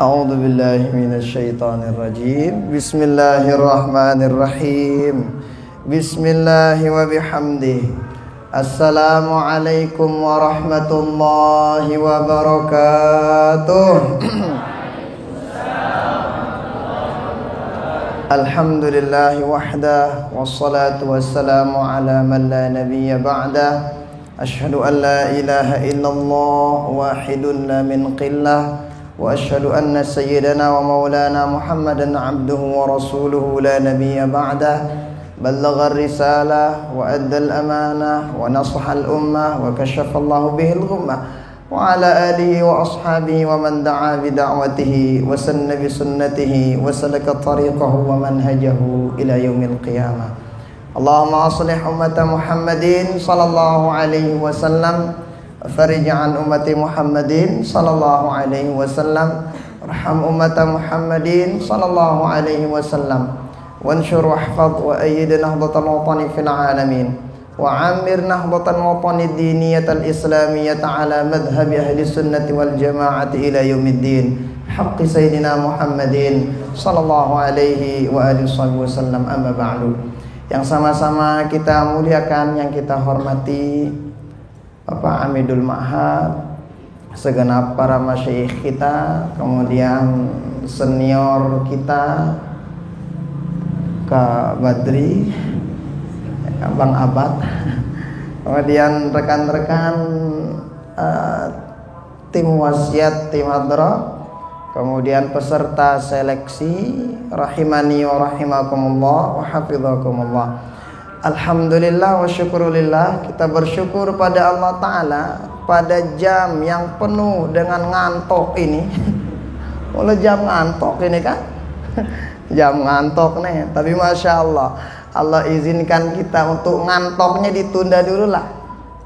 A'udzu billahi minasyaitonir rajim. Bismillahirrahmanirrahim. Bismillahi wa bihamdihi. Assalamualaikum warahmatullahi wabarakatuh. Alhamdulillahi wahdah, wassalatu wassalamu ala man la nabiyya ba'dah. Asyhadu an la ilaha illallah wahidun la min qillah, wa asyhadu anna sayyidana wa maulana Muhammadan abduhu wa rasuluhu la nabiyya ba'dah. Ballagha ar-risalah wa adda al-amanah wa nasaha al-ummah wa kashafa Allahu bihi al-ghummah wa ala alihi wa ashabihi wa man da'a bi da'watihi wa sanna bi sunnatihi wa salaka tariqahu wa manhajahu ila yaumil qiyamah. Allahumma aslih ummata Muhammadin sallallahu alaihi wasallam, farij an ummati Muhammadin sallallahu alaihi wasallam, arham ummata Muhammadin sallallahu alaihi wasallam, wanshur wahfaz wa ayyid nahdatal watani fil alamin, wa amir nahdatal watani diniyatal islamiyata ala madhhabi ahli sunnati wal jamaati ila yaumiddin, haqqi sayyidina Muhammadin sallallahu alaihi wa alihi wasallam. Amma ba'du. Yang sama-sama kita muliakan, yang kita hormati Bapak Amidul Ma'had, segenap para masyayikh kita, kemudian senior kita Kak Badri, Bang Abad, kemudian rekan-rekan tim wasiat, tim hadrah, kemudian peserta seleksi, rahimani wa rahimakumullah wa hafizakumullah. Alhamdulillah wa syukurulillah, kita bersyukur pada Allah Ta'ala pada jam yang penuh dengan ngantuk ini. Mulai jam ngantuk ini kan, jam ngantuk nih. Tapi Masya Allah, Allah izinkan kita untuk ngantuknya ditunda dulu lah,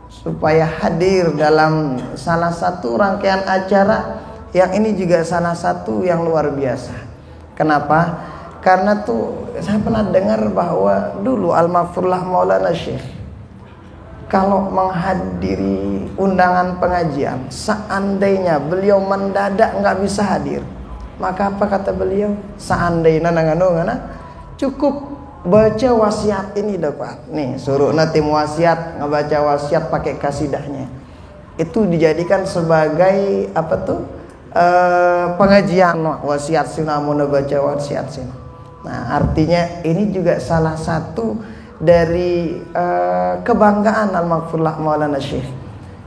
supaya hadir dalam salah satu rangkaian acara yang ini juga salah satu yang luar biasa. Kenapa? Karena tuh saya pernah dengar bahwa dulu Al-Maghfurlah Maulana Syekh kalau menghadiri undangan pengajian, seandainya beliau mendadak nggak bisa hadir, maka apa kata beliau? Seandainya cukup baca wasiat ini dapat. Nih suruh nanti wasiat, ngebaca wasiat pakai kasidahnya. Itu dijadikan sebagai apa tuh? Pengajian wasiat sina, mau baca wasiat sina. Nah, artinya ini juga salah satu dari kebanggaan Al-Maghfurlah Maulana Syekh.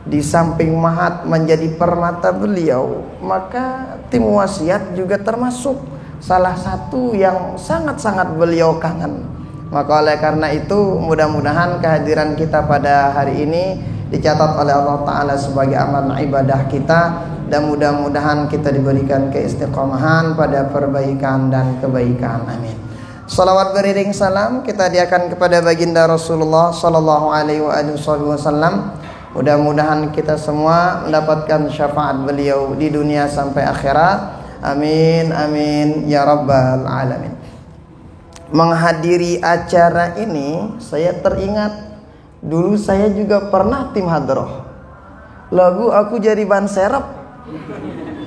Di samping mahat menjadi permata beliau, maka tim wasiat juga termasuk salah satu yang sangat-sangat beliau kangen. Maka oleh karena itu, mudah-mudahan kehadiran kita pada hari ini dicatat oleh Allah Ta'ala sebagai amal ibadah kita, dan mudah-mudahan kita diberikan keistiqomahan pada perbaikan dan kebaikan. Amin. Salawat beriring salam kita hadiahkan kepada baginda Rasulullah sallallahu alaihi wasallam. Mudah-mudahan kita semua mendapatkan syafaat beliau di dunia sampai akhirat. Amin amin ya rabbal alamin. Menghadiri acara ini saya teringat dulu saya juga pernah tim hadrah. Lagu aku jadi ban serep.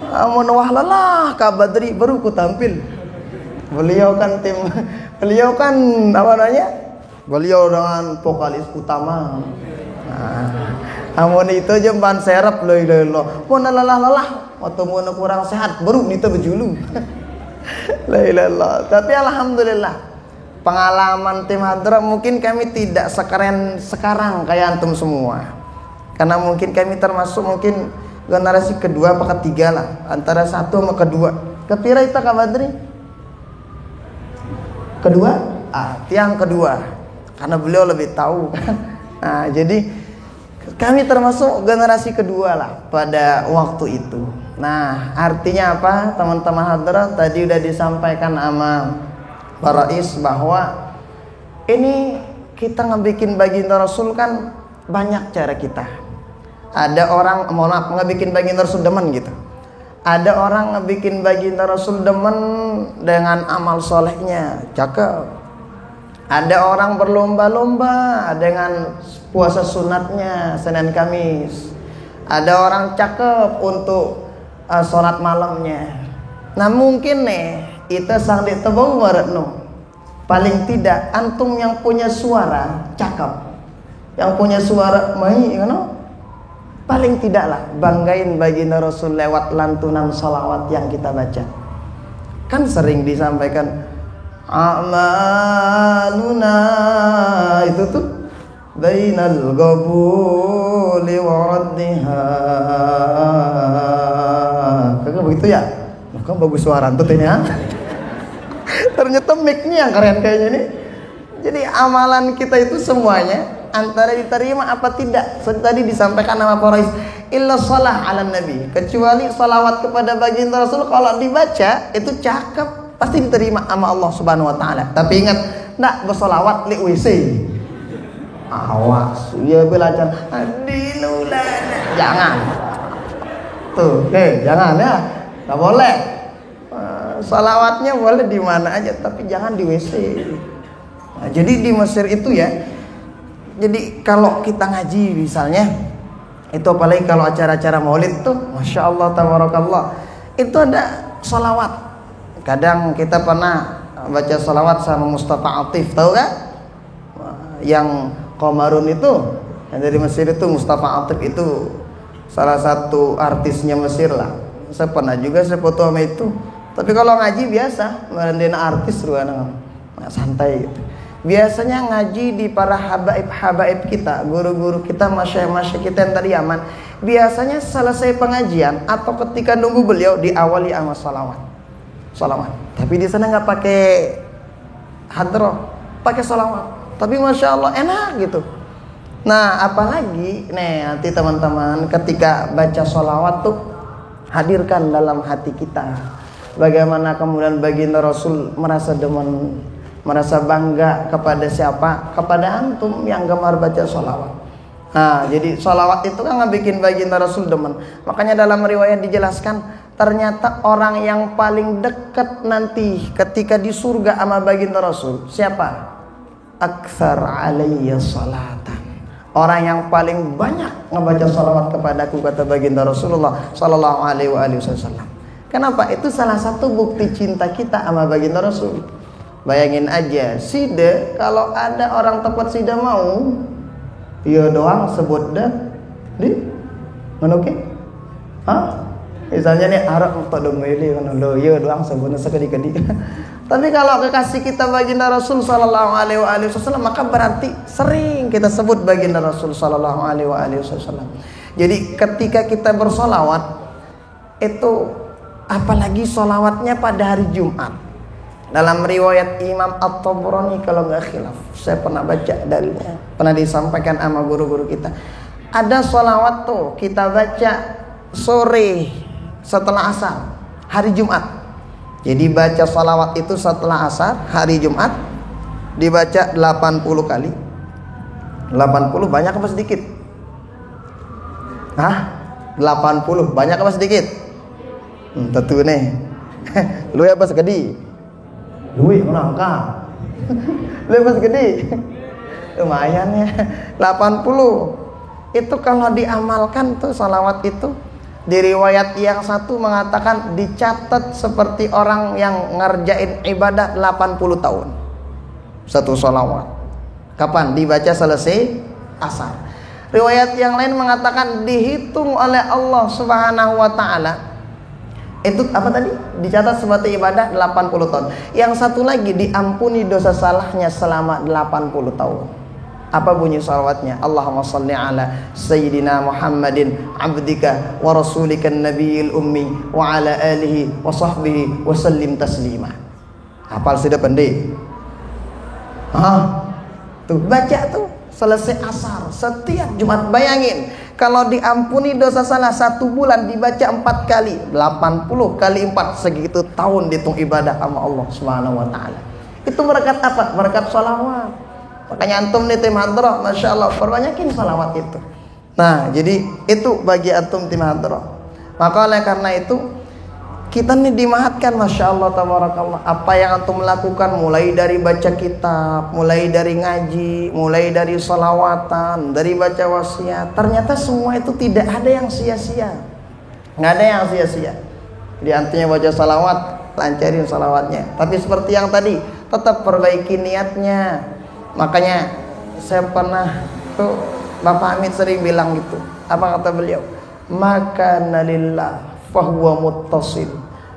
Amun wah lelah Kak Badri baru ku tampil. Beliau kan apa namanya? Beliau dengan vokalis utama. Amun itu aja ban serep loh. Mun lelah waktu mun kurang sehat baru nita bejulu. La ilallah. Tapi alhamdulillah pengalaman tim hadrah mungkin kami tidak sekeren sekarang kayak antum semua. Karena mungkin kami termasuk mungkin generasi kedua apa ketiga lah, antara satu sama kedua. Kepira itu Kak Badri? Kedua? Tiang kedua. Karena beliau lebih tahu kan. Nah, jadi kami termasuk generasi kedua lah pada waktu itu. Nah, artinya apa? Teman-teman hadrah tadi udah disampaikan sama Pak Rais bahwa ini kita ngebikin baginda Rasul kan banyak cara kita. Ada orang, mohon maaf, ngebikin baginda Rasul demen gitu. Ada orang ngebikin baginda Rasul demen dengan amal solehnya, cakep. Ada orang berlomba-lomba dengan puasa sunatnya Senin Kamis. Ada orang cakep untuk sholat malamnya. Nah mungkin nih itu sang ditebang meretno. Paling tidak antum yang punya suara cakap, yang punya suara mai, paling tidaklah banggain baginda Rasul lewat lantunan salawat yang kita baca. Kan sering disampaikan amaluna itu tuh bainal qabuli wa raddiha. Kagak begitu ya? Kan bagus suara antutnya. Ternyata mic-nya yang keren kayaknya nih. Jadi amalan kita itu semuanya antara diterima apa tidak. Tadi disampaikan nama para illa shalah ala nabi, kecuali salawat kepada baginda Rasul kalau dibaca itu cakep, pasti diterima sama Allah Subhanahu wa taala. Tapi ingat, nak bersolawat li WC. Awas, ya belajar adilulana. Jangan. Tuh, jangan ya. Enggak boleh. Salawatnya boleh di mana aja, tapi jangan di WC. Nah, jadi di Mesir itu ya. Jadi kalau kita ngaji misalnya, itu apalagi kalau acara-acara maulid tuh, masya Allah tabarakallah, itu ada salawat. Kadang kita pernah baca salawat sama Mustafa Atif, tahu gak? Yang Qamarun itu, yang dari Mesir itu, Mustafa Atif itu salah satu artisnya Mesir lah. Saya pernah juga saya foto sama itu. Tapi kalau ngaji biasa, merendena artis ruangan, santai gitu. Biasanya ngaji di para habaib kita, guru-guru kita, masyayikh kita yang dari Yaman. Biasanya selesai pengajian atau ketika nunggu beliau diawali sama salawat. Tapi di sana nggak pakai hadroh, pakai salawat. Tapi masya Allah enak gitu. Nah apalagi nih nanti teman-teman ketika baca salawat tuh hadirkan dalam hati kita. Bagaimana kemudian baginda Rasul merasa demen, merasa bangga kepada siapa? Kepada antum yang gemar baca sholawat. Nah, jadi sholawat itu kan ngebikin baginda Rasul demen. Makanya dalam riwayat dijelaskan, ternyata orang yang paling dekat nanti ketika di surga sama baginda Rasul, siapa? Aktsar alayya sholatan. Orang yang paling banyak ngebaca sholawat kepadaku, kata baginda Rasulullah sallallahu alaihi wasallam. Kenapa? Itu salah satu bukti cinta kita sama baginda Rasul. Bayangin aja, sida kalau ada orang tempat sida mau, iya doang sebut dah, di, menoke, misalnya nih arah untuk domeli, kalau iya doang sebutnya sekali-kali. Tapi kalau kekasih kita baginda Rasul sallallahu alaihi wasallam, maka berarti sering kita sebut baginda Rasul sallallahu alaihi wasallam. Jadi ketika kita bersolawat itu, apalagi solawatnya pada hari Jumat. Dalam riwayat Imam At-Tabrani kalau nggak khilaf, saya pernah baca dalilnya, pernah disampaikan sama guru-guru kita. Ada solawat tuh kita baca sore setelah asar hari Jumat. Jadi baca solawat itu setelah asar hari Jumat dibaca 80 kali. 80 banyak apa sedikit? 80 banyak apa sedikit? Tentu nih. Lu apa segede? Duit menangka. Lu apa segede? Lumayan ya. 80. Itu kalau diamalkan tuh salawat itu, di riwayat yang satu mengatakan dicatat seperti orang yang ngerjain ibadah 80 tahun. Satu salawat. Kapan? Dibaca selesai asar. Riwayat yang lain mengatakan dihitung oleh Allah Subhanahu wa taala. Itu apa tadi? Dicatat sebagai ibadah 80 tahun. Yang satu lagi diampuni dosa salahnya selama 80 tahun. Apa bunyi salawatnya? Allahumma salli ala Sayyidina Muhammadin abdika wa rasulika nabiyil ummi wa ala alihi wa sahbihi wa sallim taslima. Hafal sudah pendek? Tuh baca tuh selesai asar setiap Jumat. Bayangin kalau diampuni dosa salah 1 bulan dibaca 4 kali, 80 kali 4, segitu tahun dihitung ibadah sama Allah Subhanahu wa taala. Itu berkat apa? Berkat salawat. Makanya antum nih tim hadrah, masya Allah, perbanyakin salawat itu. Nah, jadi itu bagi antum tim hadrah. Maka oleh karena itu kita nih dimahatkan, masya Allah tabarakallah. Apa yang antum lakukan, mulai dari baca kitab, mulai dari ngaji, mulai dari salawatan, dari baca wasiat, ternyata semua itu tidak ada yang sia-sia. Nggak ada yang sia-sia. Di antinya baca salawat, lancarin salawatnya. Tapi seperti yang tadi, tetap perbaiki niatnya. Makanya saya pernah tuh, Bapak Hamid sering bilang gitu. Apa kata beliau? Maka nalillah fahuwa muttasil,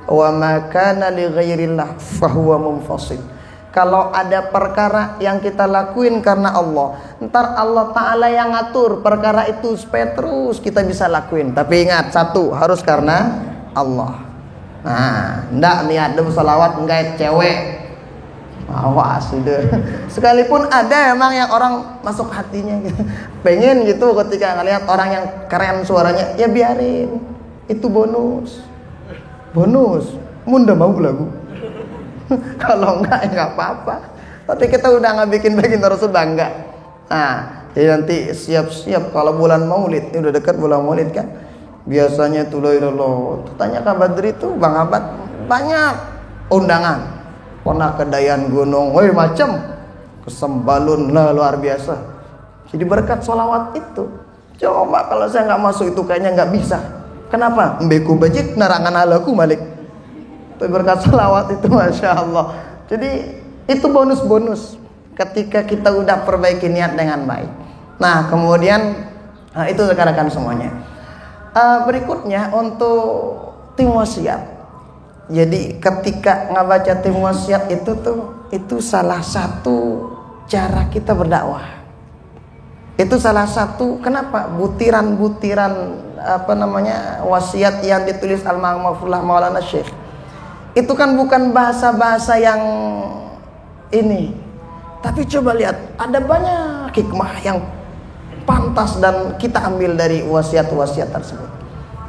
wa maka nali ghairillah fahuwa munfasil. Kalau ada perkara yang kita lakuin karena Allah, ntar Allah Ta'ala yang ngatur perkara itu supaya terus kita bisa lakuin. Tapi ingat, satu, harus karena Allah. Nah, ndak niat dem salawat enggak cewek. Awas udah. Sekalipun ada emang yang orang masuk hatinya gitu. Pengen gitu ketika ngelihat orang yang keren suaranya, ya biarin. Itu bonus. Bonus. Munda mau lagu. Kalau enggak ya enggak apa-apa. Tapi kita udah nggak bikin Rasul bangga. Nah, jadi nanti siap-siap kalau bulan Maulid, ini udah dekat bulan Maulid kan. Biasanya tuh loh, tanya Kak Badri tuh Bang Abad banyak undangan. Pernah ke Dayan Gunung, woi macam kesembalun lah luar biasa. Jadi berkat sholawat itu. Coba kalau saya nggak masuk itu kayaknya nggak bisa. Kenapa? Mbeku bajik narangan alaku malik. Tapi berkat sholawat itu masya Allah. Jadi itu bonus-bonus ketika kita udah perbaiki niat dengan baik. Nah kemudian itu rekan-rekan semuanya. Berikutnya untuk tim wasiat. Jadi ketika ngabaca tim wasiat itu salah satu cara kita berdakwah. Itu salah satu kenapa butiran-butiran wasiat yang ditulis Al-Mahfuzlah Maulana Syekh. Itu kan bukan bahasa-bahasa yang ini. Tapi coba lihat, ada banyak hikmah yang pantas dan kita ambil dari wasiat-wasiat tersebut.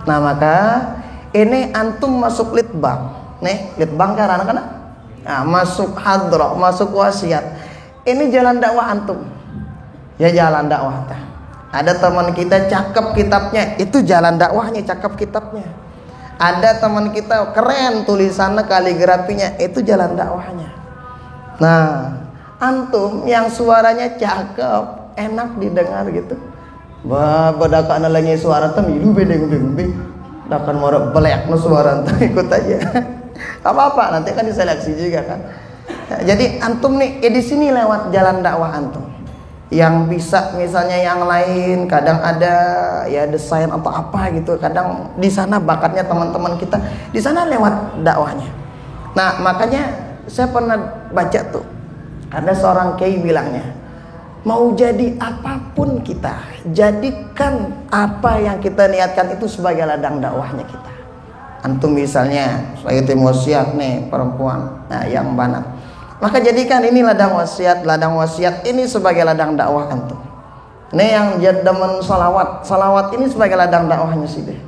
Nah maka ini antum masuk litbang, nih litbang kan anak-anak. Nah, masuk hadrah, masuk wasiat. Ini jalan dakwah antum. Ya jalan dakwah. Ada teman kita cakep kitabnya, itu jalan dakwahnya cakep kitabnya. Ada teman kita keren tulisannya kaligrafinya, itu jalan dakwahnya. Nah, antum yang suaranya cakep, enak didengar gitu. Badaka analanya suara temilu bedeng-bedeng. Dakan mau belek no suara ente ikut aja. Gak apa-apa, nanti kan diseleksi juga kan. Nah, jadi antum nih di sini lewat jalan dakwah antum. Yang bisa misalnya yang lain kadang ada ya desain atau apa gitu, kadang di sana bakatnya teman-teman kita, di sana lewat dakwahnya. Nah, makanya saya pernah baca tuh ada seorang kiai bilangnya, mau jadi apapun kita, jadikan apa yang kita niatkan itu sebagai ladang dakwahnya kita. Antum misalnya sebagai tim wasiat nih perempuan, nah yang banat, maka jadikan ini ladang wasiat ini sebagai ladang dakwah antum. Nih yang demen salawat ini sebagai ladang dakwahnya sih deh.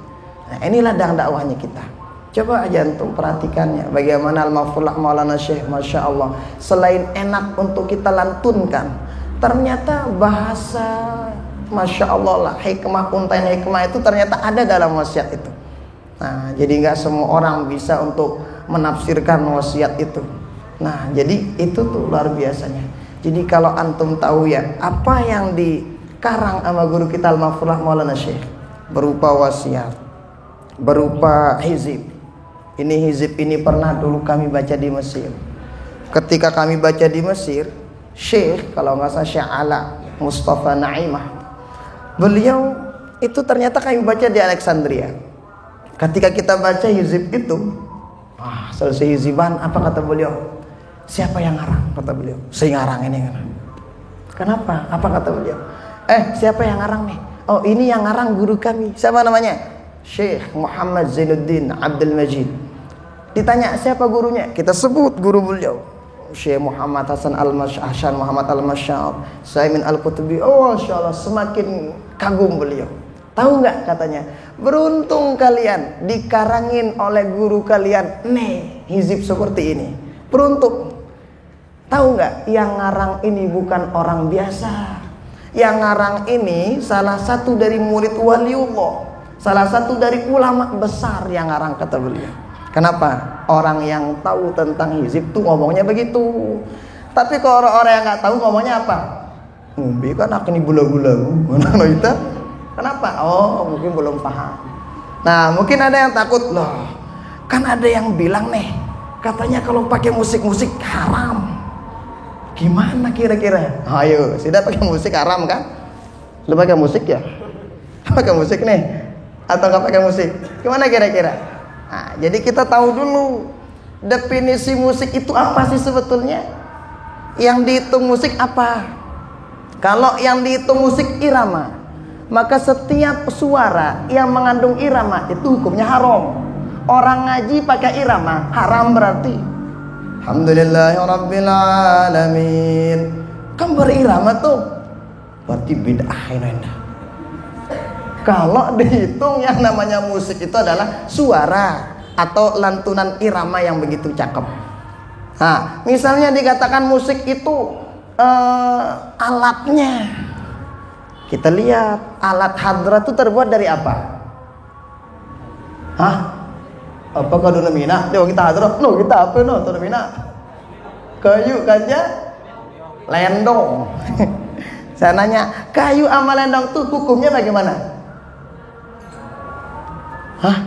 Nah ini ladang dakwahnya kita. Coba aja antum perhatikannya bagaimana Al-Mahfuzlah Maulana Syekh, masya Allah. Selain enak untuk kita lantunkan, ternyata bahasa masya Allah lah, hikmah untain hikmah itu ternyata ada dalam wasiat itu. Nah jadi nggak semua orang bisa untuk menafsirkan wasiat itu. Nah jadi itu tuh luar biasanya. Jadi kalau antum tahu ya apa yang dikarang sama guru kita Al-Mahfuzlah Maulana Syekh berupa wasiat, berupa hizib. Ini hizib ini pernah dulu kami baca di Mesir. Ketika kami baca di Mesir, Syekh kalau nggak salah Syekh Ala Mustafa Naimah, beliau itu ternyata kami baca di Alexandria. Ketika kita baca hizib itu, selesai hiziban apa kata beliau? Siapa yang ngarang? Kata beliau. Saya ngarang ini. Kenapa? Apa kata beliau? Siapa yang ngarang nih? Oh ini yang ngarang guru kami. Siapa namanya? Syekh Muhammad Zainuddin Abdul Majid. Ditanya siapa gurunya? Kita sebut guru beliau. Syekh Muhammad Hasan Al-Mash'an, Muhammad Al-Mash'ab, Saimin Al-Qutubi. Oh Masya Allah, semakin kagum beliau. Tahu nggak katanya? Beruntung kalian dikarangin oleh guru kalian. Nih hizib seperti ini. Beruntung. Tahu nggak? Yang ngarang ini bukan orang biasa. Yang ngarang ini salah satu dari murid waliullah, salah satu dari ulama besar yang ngarang kata beliau. Kenapa? Orang yang tahu tentang hizib tuh ngomongnya begitu. Tapi kalau orang-orang yang nggak tahu ngomongnya apa? Ngombe kan akan bula-bula. Mana itu? Kenapa? Oh mungkin belum paham. Nah mungkin ada yang takut loh. Kan ada yang bilang nih, katanya kalau pakai musik-musik haram. Gimana kira-kira? Ayo, sudah pakai musik haram kan? Lu pakai musik ya? Pakai musik nih? Atau nggak pakai musik? Gimana kira-kira? Nah, jadi kita tahu dulu definisi musik itu apa sih sebetulnya? Yang dihitung musik apa? Kalau yang dihitung musik irama, maka setiap suara yang mengandung irama itu hukumnya haram. Orang ngaji pakai irama haram berarti. Alhamdulillahirabbil alamin. Kan berirama tuh berarti bid'ah ini. Kalau dihitung yang namanya musik itu adalah suara atau lantunan irama yang begitu cakep. Nah, misalnya dikatakan musik itu alatnya. Kita lihat alat hadrat itu terbuat dari apa? Hah? Apa kau mina? Dia kita hadrat, no kita apa no? Tuh mina? Kayu kaca, lendong. Saya nanya, kayu sama lendong tuh hukumnya bagaimana? Hah?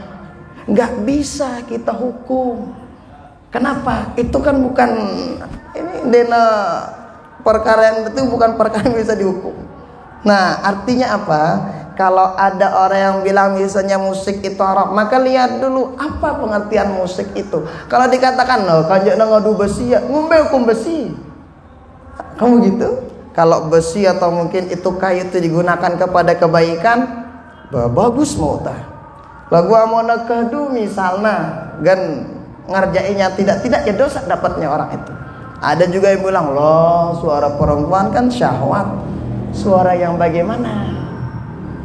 Nggak bisa kita hukum. Kenapa? Itu kan bukan ini dena perkara yang itu bukan perkara yang bisa dihukum. Nah, artinya apa? Kalau ada orang yang bilang misalnya musik itu haram, maka lihat dulu apa pengertian musik itu. Kalau dikatakan no, kanjak ngadu besi ya, ngombe hukum besi. Kamu gitu? Kalau besi atau mungkin itu kayu itu digunakan kepada kebaikan, bagus mau tah. Lagu amona kadu misalnya, gan ngerjainnya tidak ya dosa dapatnya orang itu. Ada juga yang bilang, loh suara perempuan kan syahwat. Suara yang bagaimana?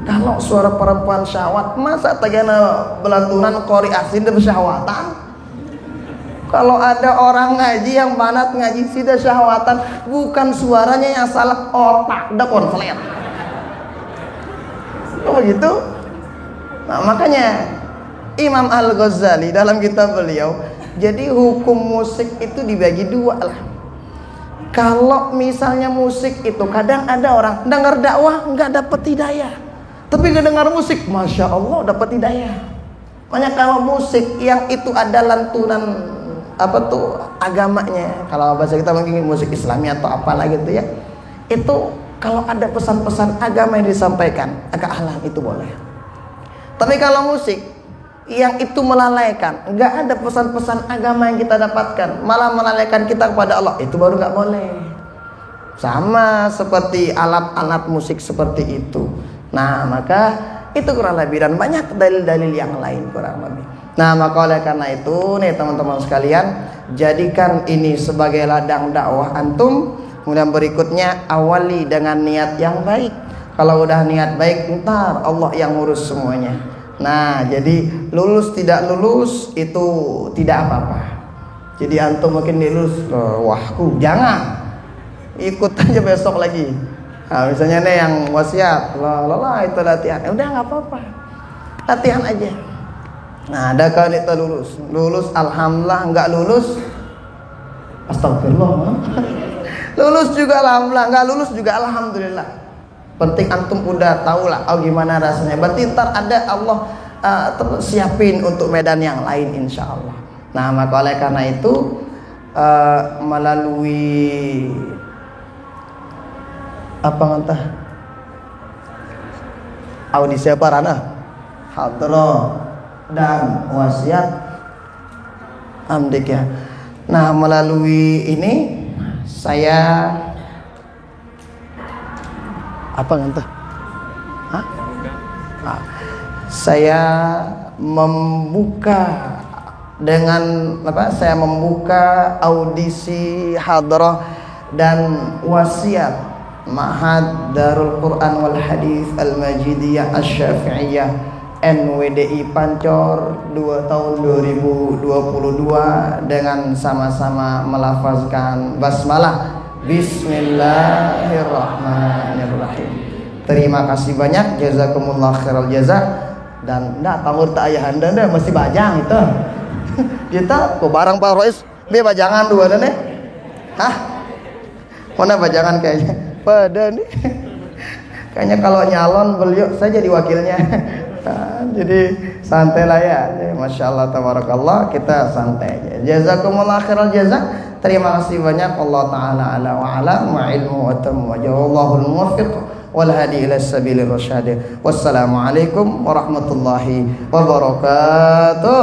Kalau suara perempuan syahwat, masa tagana belantunan kori asin dan syahwatan? Kalau ada orang ngaji yang banat ngaji sida syahwatan, bukan suaranya yang salah, otak dah konslet. Oh gitu? Nah makanya Imam Al-Ghazali dalam kitab beliau, jadi hukum musik itu dibagi dua lah. Kalau misalnya musik itu kadang ada orang dengar dakwah nggak dapat hidayah, tapi kedengar musik, masya Allah dapat hidayah. Makanya kalau musik yang itu ada lantunan apa tuh agamanya, kalau bahasa kita mungkin musik Islami atau apalah gitu ya, itu kalau ada pesan-pesan agama yang disampaikan agak halal itu boleh. Tapi kalau musik yang itu melalaikan, nggak ada pesan-pesan agama yang kita dapatkan, malah melalaikan kita kepada Allah, itu baru nggak boleh. Sama seperti alat-alat musik seperti itu. Nah maka itu kurang lebih, dan banyak dalil-dalil yang lain kurang lebih. Nah maka oleh karena itu nih teman-teman sekalian, jadikan ini sebagai ladang dakwah antum. Kemudian berikutnya awali dengan niat yang baik. Kalau udah niat baik, ntar Allah yang ngurus semuanya. Nah jadi lulus tidak lulus itu tidak apa-apa. Jadi antum mungkin dilulus, wahku jangan, ikut aja besok lagi. Nah, misalnya nih yang wasiat, lah itu latihan, udah nggak apa-apa, latihan aja. Nah ada kalau itu lulus alhamdulillah, nggak lulus astagfirullah. Lulus juga alhamdulillah, nggak lulus juga alhamdulillah. Penting antum udah tahu lah, oh gimana rasanya. Berarti ntar ada Allah siapin untuk medan yang lain insya Allah. Nah maka oleh karena itu melalui apa ngantah audisi parana hadroh dan wasiat amdik ya. Nah melalui ini saya apa ngantah? Hah? Nah, saya membuka dengan apa? Saya membuka audisi hadrah dan wasiat Ma'had Darul Quran wal Hadis Al-Majidiyah Asy-Syafi'iyah NWDI Pancor 2 tahun 2022 dengan sama-sama melafazkan basmalah. Bismillahirrahmanirrahim. Terima kasih banyak, jazakumullah khairal jaza. Dan enggak tamur tak ayah anda deh masih bajang itu. Kita kok barang Pak Rois be bajangan dua deh. Hah? Mana bajangan kayaknya? Pada nih. Kayaknya kalau nyalon beliau saya jadi wakilnya. Jadi santai lah ya. Masya Allah tabarakallah, kita santai aja. Jazakumullah khairal jazak. Terima kasih banyak. Allah Ta'ala ala wa alam wa ilmu wa tamu wa jawallahul muwaffiq wal hadi ila sabilir rasyad. Wassalamualaikum warahmatullahi wabarakatuh.